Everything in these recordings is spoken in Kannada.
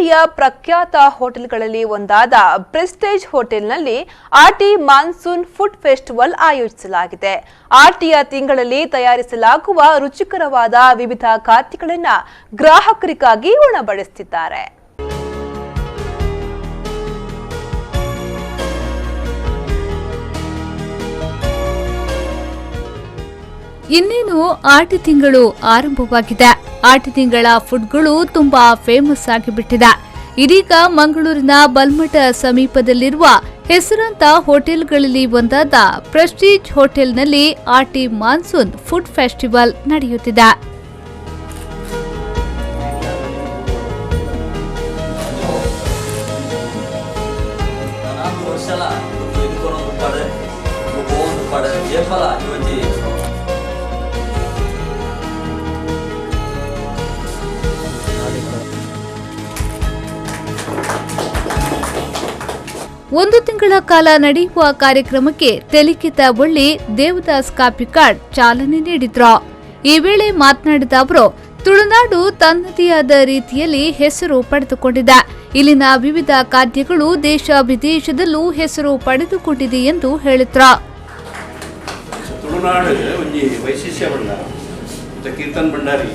ಹುಬ್ಬಳ್ಳಿಯ ಪ್ರಖ್ಯಾತ ಹೋಟೆಲ್ಗಳಲ್ಲಿ ಒಂದಾದ ಪ್ರೆಸ್ಟೇಜ್ ಹೋಟೆಲ್ನಲ್ಲಿ ಆರ್ಟಿ ಮಾನ್ಸೂನ್ ಫುಡ್ ಫೆಸ್ಟಿವಲ್ ಆಯೋಜಿಸಲಾಗಿದೆ. ಆರ್ಟಿಯ ತಿಂಗಳಲ್ಲಿ ತಯಾರಿಸಲಾಗುವ ರುಚಿಕರವಾದ ವಿವಿಧ ಖಾದ್ಯಗಳನ್ನು ಗ್ರಾಹಕರಿಗಾಗಿ ಉಣಬಡಿಸುತ್ತಿದ್ದಾರೆ. ಇನ್ನೇನು ಆಟಿ ತಿಂಗಳು ಆರಂಭವಾಗಿದೆ. ಆಟಿ ತಿಂಗಳ ಫುಡ್ಗಳು ತುಂಬಾ ಫೇಮಸ್ ಆಗಿಬಿಟ್ಟಿದೆ. ಇದೀಗ ಮಂಗಳೂರಿನ ಬಲ್ಮಠ ಸಮೀಪದಲ್ಲಿರುವ ಹೆಸರಾಂತ ಹೋಟೆಲ್ಗಳಲ್ಲಿ ಒಂದಾದ ಪ್ರೆಸ್ಟೀಜ್ ಹೋಟೆಲ್ನಲ್ಲಿ ಆಟಿ ಮಾನ್ಸೂನ್ ಫುಡ್ ಫೆಸ್ಟಿವಲ್ ನಡೆಯುತ್ತಿದೆ. ಒಂದು ತಿಂಗಳ ಕಾಲ ನಡೆಯುವ ಕಾರ್ಯಕ್ರಮಕ್ಕೆ ತೆಲಿಕಿತ ಬಳ್ಳಿ ದೇವದಾಸ್ ಕಾಪಿಕಾಡ್ ಚಾಲನೆ ನೀಡಿದ್ರು. ಈ ವೇಳೆ ಮಾತನಾಡಿದ ಅವರು, ತುಳುನಾಡು ತನ್ನದೇ ಆದ ರೀತಿಯಲ್ಲಿ ಹೆಸರು ಪಡೆದುಕೊಂಡಿದೆ. ಇಲ್ಲಿನ ವಿವಿಧ ಖಾದ್ಯಗಳು ದೇಶ ವಿದೇಶದಲ್ಲೂ ಹೆಸರು ಪಡೆದುಕೊಂಡಿದೆ ಎಂದು ಹೇಳಿದ್ರು. ತುಳುನಾಡು ಒಂಜಿ ವೈಶಿಷ್ಟ್ಯವನ್ನ ಕೀರ್ತನ್ ಭಂಡಾರಿ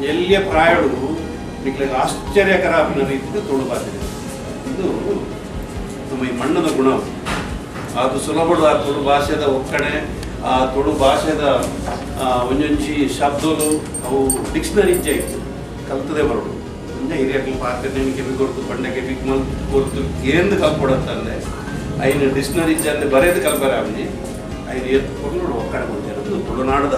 ಎಲ್ಲಿಯ ಪ್ರಾಯಗಳು ಆಶ್ಚರ್ಯಕರ ರೀತಿಯ ತುಳು ಭಾಷೆ. ಇದು ನಮ್ಮ ಈ ಮಣ್ಣದ ಗುಣ. ಅದು ಸುಲಭದ ಆ ತುಳು ಭಾಷೆದ ಒಕ್ಕಣೆ, ಆ ತುಳು ಭಾಷೆದ ಒಂಜೊಂಜಿ ಶಬ್ದಗಳು ಅವು ಡಿಕ್ಷನರಿ ಇತ್ತು ಕಲ್ತದೆ ಬರೋದು. ಒಂದೇ ಹಿರಿಯಕ್ಕೆ ಪಾಕಕ್ಕೆ ಕೊಡ್ತು, ಬಂಡೆಗೆ ಬಿಗ್ ಮಲ್ ಕೊಡ್ತು ಕೇಂದ್ರ ಕಲ್ಪೊಡತ್ತಂದೆ ಐನು ಡಿಕ್ಷನರಿ ಇಜ್ಜಂದೆ ಬರೆದು ಕಲ್ಪರೆ ಅವನಿ ಐದು ಎತ್ಕೊಂಡು ಒಕ್ಕಣೆ ಬಂದಿರೋದು ತುಳುನಾಡದ.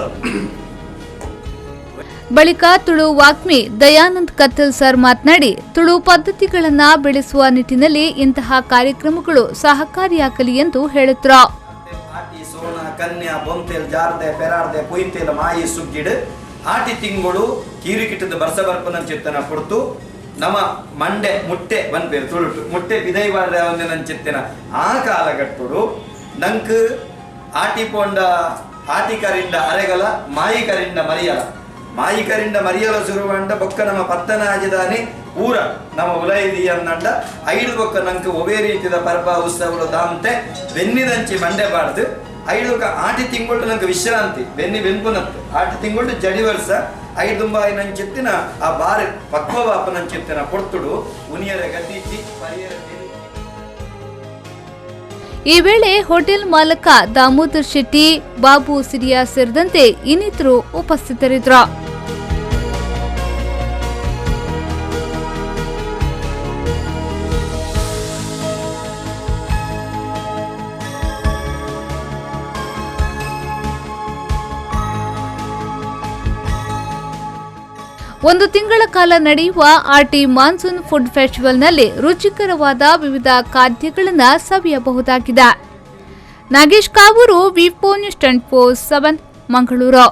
ಬಳಿಕ ತುಳು ವಾಗ್ಮಿ ದಯಾನಂದ್ ಕತ್ತಲ್ ಸರ್ ಮಾತನಾಡಿ, ತುಳು ಪದ್ಧತಿಗಳನ್ನ ಬೆಳೆಸುವ ನಿಟ್ಟಿನಲ್ಲಿ ಇಂತಹ ಕಾರ್ಯಕ್ರಮಗಳು ಸಹಕಾರಿಯಾಗಲಿ ಎಂದು ಹೇಳಿದ್ರು. ಆಟಿ ತಿಂಗಳು ಕೀರಿಕಿಟ್ಟದ ಬರ್ಸ ಬರ್ಪನ ಚಿತ್ತನ ಕೊಡ್ತು ನಮ್ಮ ಮಂಡೆ ಮುಟ್ಟೆ ಬಂದ್ಪೇರು ತುಳುಟು ಮುಟ್ಟೆ ವಿದೈವಾಡ ಚಿತ್ತನ ಆ ಕಾಲಘಟ್ಟಡು ನಂಕ್ ಆಟಿ ಪೋಂಡ ಆಟಿಕರಿಂದ ಅರೆಗಲ ಮಾಯಿಕರಿಂದ ಮರಿಯಲ ಮಾಯಿಕರಿಂದ ಮರಿಯಲ ಸುರುವಂಡ ಬೊಕ್ಕ ನಮ್ಮ ಪತ್ತನ ಆಜಿದಾನೆ ಊರ ನಮ್ಮ ಉಲೈದಿ ಅನ್ನಂಡ ಐದು ಬೊಕ್ಕ ನಂಗೆ ಒವೇ ರೀತಿಯ ಪರ್ಬ ಉತ್ಸವಗಳು ದಾಂತೆ ಬೆನ್ನಿದಂಚಿ ಮಂಡೆ ಬಾಡ್ದು ಐದು ಆಟಿ ತಿಂಗಳು ನಂಗೆ ವಿಶ್ರಾಂತಿ ಬೆನ್ನಿ ಬೆನ್ಪುನತ್ತು ಆಟಿ ತಿಂಗಳು ಜಡಿ ವರ್ಷ ಐದು ದುಂಬಾಯಿ ನಂಚಿತ್ತಿನ ಆ ಬಾರಿ ಪಕ್ವವಾಪ ನಂಚಿತ್ತಿನ ಕೊಡ್ತುಡು ಉನಿಯರ ಗತಿಸಿ ಪರಿಯರ. ಈ ವೇಳೆ ಹೋಟೆಲ್ ಮಾಲಕ ದಾಮೋದರ್ ಶೆಟ್ಟಿ, ಬಾಬು ಸಿರಿಯಾ ಸೇರಿದಂತೆ ಇನ್ನಿತರು ಉಪಸ್ಥಿತರಿದ್ದರು. ಒಂದು ತಿಂಗಳ ಕಾಲ ನಡೆಯುವ ಆರ್ಟಿ ಮಾನ್ಸೂನ್ ಫುಡ್ ಫೆಸ್ಟಿವಲ್ನಲ್ಲಿ ರುಚಿಕರವಾದ ವಿವಿಧ ಖಾದ್ಯಗಳನ್ನು ಸವಿಯಬಹುದಾಗಿದೆ. ನಾಗೇಶ್ ಕಾವೂರು, ವಿ4 ನ್ಯೂಸ್ 24/7 ಮಂಗಳೂರು.